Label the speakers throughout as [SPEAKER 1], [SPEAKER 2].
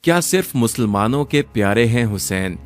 [SPEAKER 1] क्या सिर्फ मुसलमानों के प्यारे हैं हुसैन,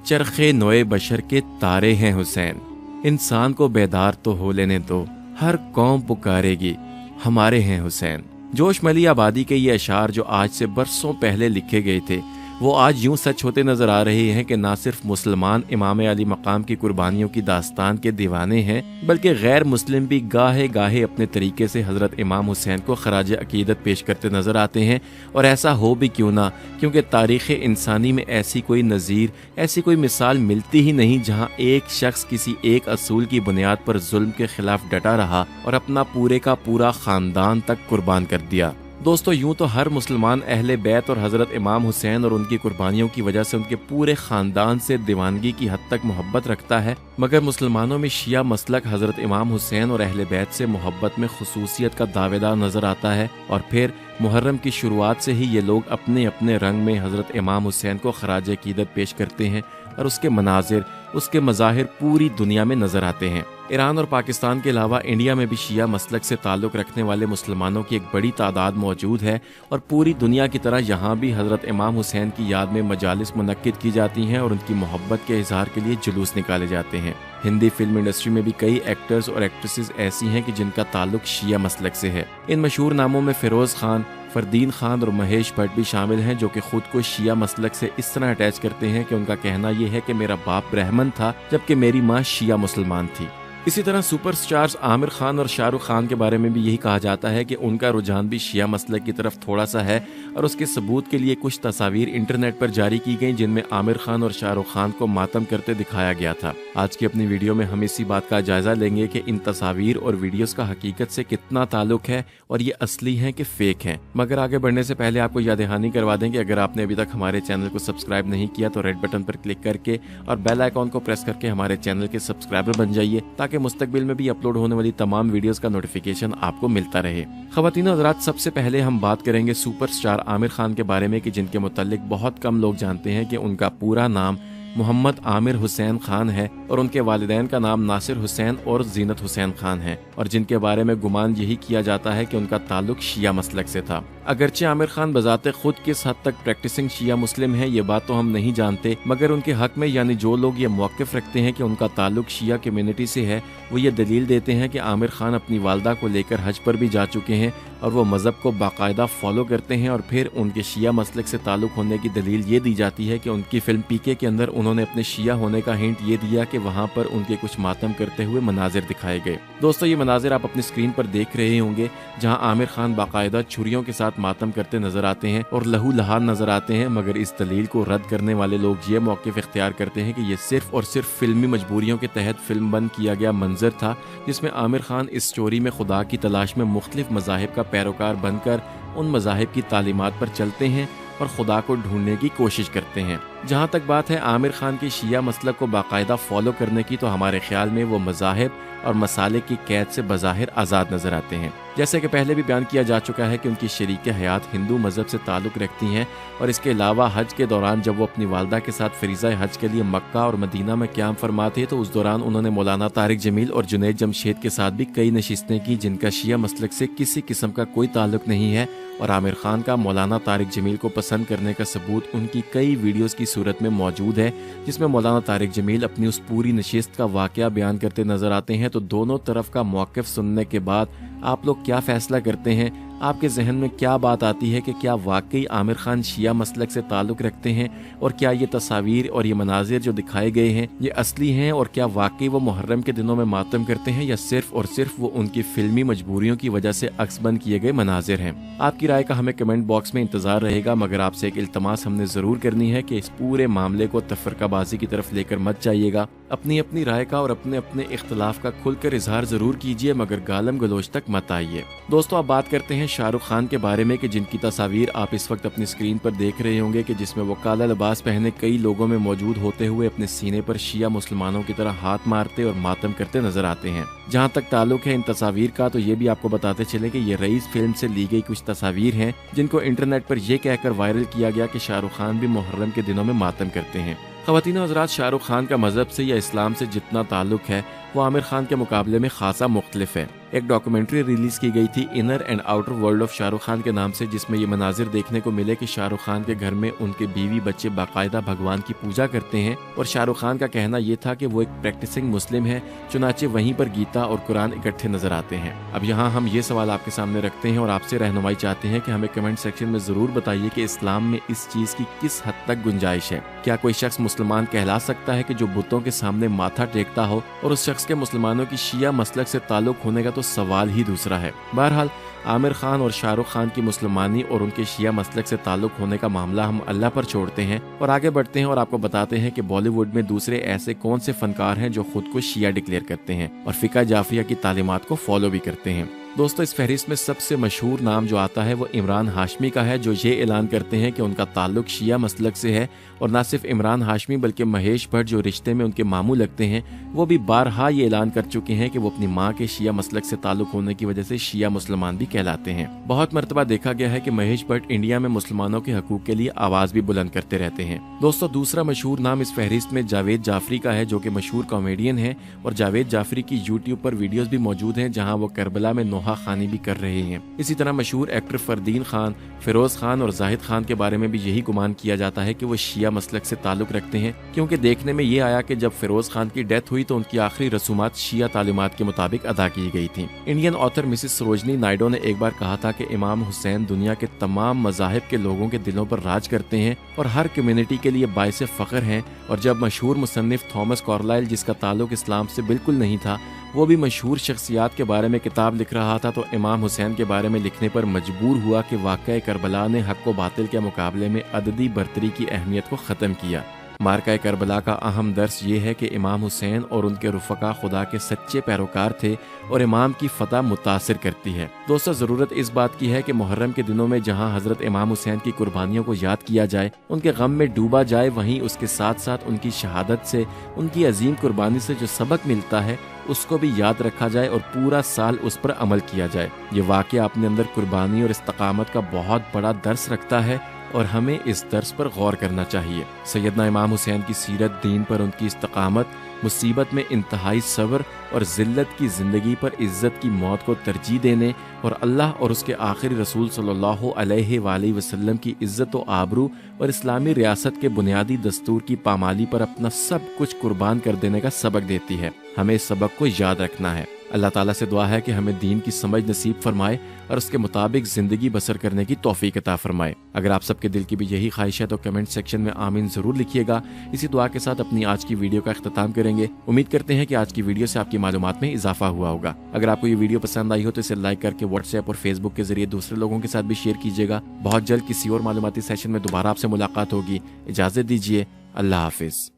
[SPEAKER 1] चरखे नोए बशर के तारे हैं हुसैन। इंसान को बेदार तो हो लेने दो, हर कौम पुकारेगी हमारे हैं हुसैन। जोश मली आबादी के ये अशार जो आज से बरसों पहले लिखे गए थे, वो आज यूं सच होते नजर आ रहे हैं कि ना सिर्फ मुसलमान इमाम अली मकाम की कुर्बानियों की दास्तान के दीवाने हैं, बल्कि गैर मुस्लिम भी गाहे गाहे अपने तरीके से हजरत इमाम हुसैन को खराज अकीदत पेश करते नजर आते हैं। और ऐसा हो भी क्यों ना, क्योंकि तारीख़ इंसानी में ऐसी कोई नज़ीर, ऐसी कोई मिसाल मिलती ही नहीं जहाँ एक शख्स किसी एक असूल की बुनियाद पर जुल्म के खिलाफ डटा रहा और अपना पूरे का पूरा ख़ानदान तक कुर्बान कर दिया। दोस्तों, यूं तो हर मुसलमान अहले बैत और हज़रत इमाम हुसैन और उनकी कुर्बानियों की वजह से उनके पूरे ख़ानदान से दीवानगी की हद तक मोहब्बत रखता है, मगर मुसलमानों में शिया मसलक हज़रत इमाम हुसैन और अहले बैत से मोहब्बत में खुसूसियत का दावेदार नज़र आता है। और फिर मुहर्रम की शुरुआत से ही ये लोग अपने अपने रंग में हज़रत इमाम हुसैन को खराज अकीदत पेश करते हैं और उसके मनाजिर, उसके मज़ाहिर पूरी दुनिया में नज़र आते हैं। ईरान और पाकिस्तान के अलावा इंडिया में भी शिया मसलक से ताल्लुक़ रखने वाले मुसलमानों की एक बड़ी तादाद मौजूद है और पूरी दुनिया की तरह यहाँ भी हज़रत इमाम हुसैन की याद में मजालिस मुनक्किद की जाती हैं और उनकी मोहब्बत के इजहार के लिए जुलूस निकाले जाते हैं। हिंदी फिल्म इंडस्ट्री में भी कई एक्टर्स और एक्ट्रेसेस ऐसी हैं कि जिनका ताल्लुक़ शिया मसलक से है। इन मशहूर नामों में फिरोज़ खान, फरदीन खान और महेश भट्ट भी शामिल हैं, जो कि खुद को शिया मसलक से इस तरह अटैच करते हैं कि उनका कहना यह है कि मेरा बाप ब्राह्मण था जबकि मेरी माँ शिया मुसलमान थी। इसी तरह सुपरस्टार्स आमिर खान और शाहरुख खान के बारे में भी यही कहा जाता है कि उनका रुझान भी शिया मसलक की तरफ थोड़ा सा है और उसके सबूत के लिए कुछ तस्वीर इंटरनेट पर जारी की गई जिनमें आमिर खान और शाहरुख खान को मातम करते दिखाया गया था। आज की अपनी वीडियो में हम इसी बात का जायजा लेंगे कि इन तस्वीर और वीडियोस का हकीकत से कितना ताल्लुक है और ये असली हैं कि फेक हैं। मगर आगे बढ़ने से पहले आपको याद दहानी करवा दें कि अगर आपने अभी तक हमारे चैनल को सब्सक्राइब नहीं किया तो रेड बटन पर क्लिक करके और बेल आइकॉन को प्रेस करके हमारे चैनल के सब्सक्राइबर बन जाइए, ताकि मुस्तकबिल में भी अपलोड होने वाली तमाम वीडियोस का नोटिफिकेशन आपको मिलता रहे। ख़वातीन हज़रात, सबसे पहले हम बात करेंगे सुपरस्टार आमिर खान के बारे में कि जिनके मुताल्लिक बहुत कम लोग जानते हैं कि उनका पूरा नाम मोहम्मद आमिर हुसैन खान है और उनके वालिदैन का नाम नासिर हुसैन और जीनत हुसैन खान है और जिनके बारे में गुमान यही किया जाता है कि उनका ताल्लुक शिया मसलक से था। अगरचे आमिर खान बजाते खुद किस हद तक प्रैक्टिसिंग शिया मुस्लिम है ये बात तो हम नहीं जानते, मगर उनके हक में यानी जो लोग ये मौक़िफ़ रखते हैं कि उनका ताल्लुक शिया कम्युनिटी से है, वो ये दलील देते हैं कि आमिर खान अपनी वालदा को लेकर हज पर भी जा चुके हैं और वो मज़हब को बाकायदा फॉलो करते हैं। और फिर उनके शिया मसलक से ताल्लुक होने की दलील ये दी जाती है कि उनकी फिल्म पीके के अंदर उन्होंने अपने शिया होने का हिंट ये दिया कि वहाँ पर उनके कुछ मातम करते हुए मनाजिर दिखाए गए। दोस्तों, ये मनाजिर आप अपनी स्क्रीन पर देख रहे होंगे जहाँ आमिर खान बाकायदा छुरियों के साथ मातम करते नजर आते हैं और लहू लहान नजर आते हैं। मगर इस दलील को रद्द करने वाले लोग ये मौक़िफ़ इख्तियार करते हैं कि ये सिर्फ और सिर्फ फिल्मी मजबूरियों के तहत फिल्म बंद किया गया मंजर था, जिसमें आमिर खान इस स्टोरी में खुदा की तलाश में मुख्तलिफ मज़ाहिब का पैरोकार बनकर उन मज़ाहिब की तालीमात पर चलते हैं और खुदा को ढूंढने की कोशिश करते हैं। जहाँ तक बात है आमिर खान की शिया मसलक को बाकायदा फॉलो करने की, तो हमारे ख्याल में वो मज़ाहिब और मसाले की कैद से बज़ाहिर आज़ाद नजर आते हैं। जैसे कि पहले भी बयान किया जा चुका है कि उनकी शरीक हयात हिंदू मजहब से ताल्लुक़ रखती हैं और इसके अलावा हज के दौरान जब वो अपनी वालदा के साथ फरीज़ा हज के लिए मक्का और मदीना में क़याम फरमा थे, तो उस दौरान उन्होंने मौलाना तारिक जमील और जुनैद जमशेद के साथ भी कई नशिस्तें की जिनका शिया मसलक से किसी किस्म का कोई ताल्लुक़ नहीं है। और आमिर खान का मौलाना तारिक जमील को पसंद करने का सबूत उनकी कई वीडियोस की सूरत में मौजूद है, जिसमें मौलाना तारिक जमील अपनी उस पूरी नशिस्त का वाक़या बयान करते नजर आते हैं। तो दोनों तरफ का मौक़िफ़ सुनने के बाद आप लोग क्या फैसला करते हैं? आपके जहन में क्या बात आती है कि क्या वाकई आमिर खान शिया मसलक से ताल्लुक़ रखते हैं और क्या ये तस्वीर और ये मनाजिर जो दिखाए गए हैं ये असली हैं और क्या वाकई वो मुहर्रम के दिनों में मातम करते हैं या सिर्फ और सिर्फ वो उनकी फिल्मी मजबूरियों की वजह से अक्सबंद किए गए मनाजिर हैं? आपकी राय का हमें कमेंट बॉक्स में इंतजार रहेगा, मगर आपसे एक इल्तमास हमने ज़रूर करनी है कि इस पूरे मामले को तफरकाबाजी की तरफ लेकर मत जाइएगा। अपनी अपनी राय का और अपने अपने इख्तलाफ का खुलकर इजहार ज़रूर कीजिए, मगर गालम गलोच तक मत आइए। दोस्तों, अब बात करते हैं शाहरुख खान के बारे में कि जिनकी तस्वीर आप इस वक्त अपनी स्क्रीन पर देख रहे होंगे कि जिसमें वो काला लिबास पहने कई लोगों में मौजूद होते हुए अपने सीने पर शिया मुसलमानों की तरह हाथ मारते और मातम करते नजर आते हैं। जहां तक ताल्लुक है इन तस्वीर का, तो ये भी आपको बताते चले कि ये रईस फिल्म से ली गई कुछ तस्वीर हैं जिनको इंटरनेट पर यह कहकर वायरल किया गया कि शाहरुख खान भी मुहर्रम के दिनों में मातम करते हैं। ख़वातीन हज़रात, शाहरुख खान का मजहब से या इस्लाम से जितना ताल्लुक है वो आमिर खान के मुकाबले में खासा मुख्तलिफ है। एक डॉक्यूमेंट्री रिलीज की गई थी inner and outer world of Shahrukh Khan के नाम से, जिसमें ये मनाजिर देखने को मिले कि शाहरुख खान के घर में उनके बीवी बच्चे बाकायदा भगवान की पूजा करते हैं और शाहरुख खान का कहना यह था कि वो एक प्रैक्टिसिंग मुस्लिम है, चुनाचे वहीं पर गीता और कुरान इकट्ठे नजर आते हैं। अब यहाँ हम ये सवाल आपके सामने रखते हैं और आपसे रहनुमाई चाहते हैं कि हमें कमेंट सेक्शन में जरूर बताइए कि इस्लाम में इस चीज की किस हद तक गुंजाइश है। क्या कोई शख्स मुसलमान कहला सकता है कि जो बुतों के सामने माथा टेकता हो, और उस शख्स के मुसलमानों की शिया मसलक से ताल्लुक होने का तो सवाल ही दूसरा है। बहरहाल आमिर खान और शाहरुख खान की मुसलमानी और उनके शिया मसलक से ताल्लुक होने का मामला हम अल्लाह पर छोड़ते हैं और आगे बढ़ते हैं और आपको बताते हैं कि बॉलीवुड में दूसरे ऐसे कौन से फनकार हैं जो खुद को शिया डिक्लेयर करते हैं और फिका जाफरिया की तालीमात को फॉलो भी करते हैं। दोस्तों, इस फहरिस्त में सबसे मशहूर नाम जो आता है वो इमरान हाशमी का है, जो ये ऐलान करते हैं कि उनका ताल्लुक शिया मसलक से है। और न सिर्फ इमरान हाशमी बल्कि महेश भट्ट, जो रिश्ते में उनके मामू लगते हैं, वो भी बारहा ये ऐलान कर चुके हैं कि वो अपनी माँ के शिया मसलक से ताल्लुक होने की वजह से शिया मुसलमान भी कहलाते हैं। बहुत मरतबा देखा गया है कि महेश भट्ट इंडिया में मुसलमानों के हकूक के लिए आवाज भी बुलंद करते रहते हैं। दोस्तों, दूसरा मशहूर नाम इस फहरिस्त में जावेद जाफरी का है, जो कि मशहूर कॉमेडियन है और जावेद जाफरी की यूट्यूब पर वीडियोस भी मौजूद हैं जहां वो करबला में नोहा खानी भी कर रहे हैं। इसी तरह मशहूर एक्टर फरदीन खान, फिरोज खान और जाहिद खान के बारे में भी यही गुमान किया जाता है कि वो शिया मसलक से ताल्लुक रखते हैं, क्योंकि देखने में ये आया कि जब फिरोज खान की डेथ हुई तो उनकी आखिरी रसूमात शिया तालीमात के मुताबिक अदा की गई थी। Indian author Mrs Sarojini Naidu ने एक बार कहा था कि इमाम हुसैन दुनिया के तमाम मज़ाहिब के लोगों के दिलों पर राज करते हैं और हर कम्युनिटी के लिए बाइस फख्र हैं। और जब मशहूर मुसन्निफ थॉमस कार्लाइल, जिसका ताल्लुक इस्लाम से बिल्कुल नहीं था, वो भी मशहूर शख्सियात के बारे में किताब लिख रहा था, तो इमाम हुसैन के बारे में लिखने पर मजबूर हुआ कि वाक़या करबला ने हक व बातिल के मुकाबले में अददी बर्तरी की अहमियत को ख़त्म किया। मार्का करबला का अहम दर्स ये है कि इमाम हुसैन और उनके रुफ़का खुदा के सच्चे पैरोकार थे और इमाम की फतह मुतासिर करती है। दोस्तों, ज़रूरत इस बात की है कि मुहर्रम के दिनों में जहां हज़रत इमाम हुसैन की कुर्बानियों को याद किया जाए, उनके गम में डूबा जाए, वहीं उसके साथ साथ उनकी शहादत से, उनकी अजीम कुर्बानी से जो सबक मिलता है उसको भी याद रखा जाए और पूरा साल उस पर अमल किया जाए। ये वाक़या अपने अंदर कुर्बानी और इस्तकामत का बहुत बड़ा दर्स रखता है और हमें इस दर्स पर गौर करना चाहिए। सैयदना इमाम हुसैन की सीरत, दीन पर उनकी इस्तकामत, मुसीबत में इंतहाई सब्र और ज़िल्लत की ज़िंदगी पर इज़्ज़त की मौत को तरजीह देने और अल्लाह और उसके आखिरी रसूल सल्लल्लाहु अलैहि वसल्लम की इज़्ज़त व आबरू और इस्लामी रियासत के बुनियादी दस्तूर की पामाली पर अपना सब कुछ कुर्बान कर देने का सबक देती है। हमें इस सबक को याद रखना है। अल्लाह ताला से दुआ है कि हमें दीन की समझ नसीब फरमाए और उसके मुताबिक ज़िंदगी बसर करने की तौफीक अता फरमाए। अगर आप सबके दिल की भी यही ख्वाहिश है तो कमेंट सेक्शन में आमीन ज़रूर लिखिएगा। इसी दुआ के साथ अपनी आज की वीडियो का इख्तिताम करेंगे। उम्मीद करते हैं कि आज की वीडियो से आपकी मालूमात में इजाफा हुआ होगा। अगर आपको ये वीडियो पसंद आई हो तो इसे लाइक करके व्हाट्सएप और फेसबुक के जरिए दूसरे लोगों के साथ भी शेयर कीजिएगा। बहुत जल्द किसी और मालूमाती सेशन में दोबारा आपसे मुलाकात होगी। इजाज़त दीजिए। अल्लाह हाफिज़।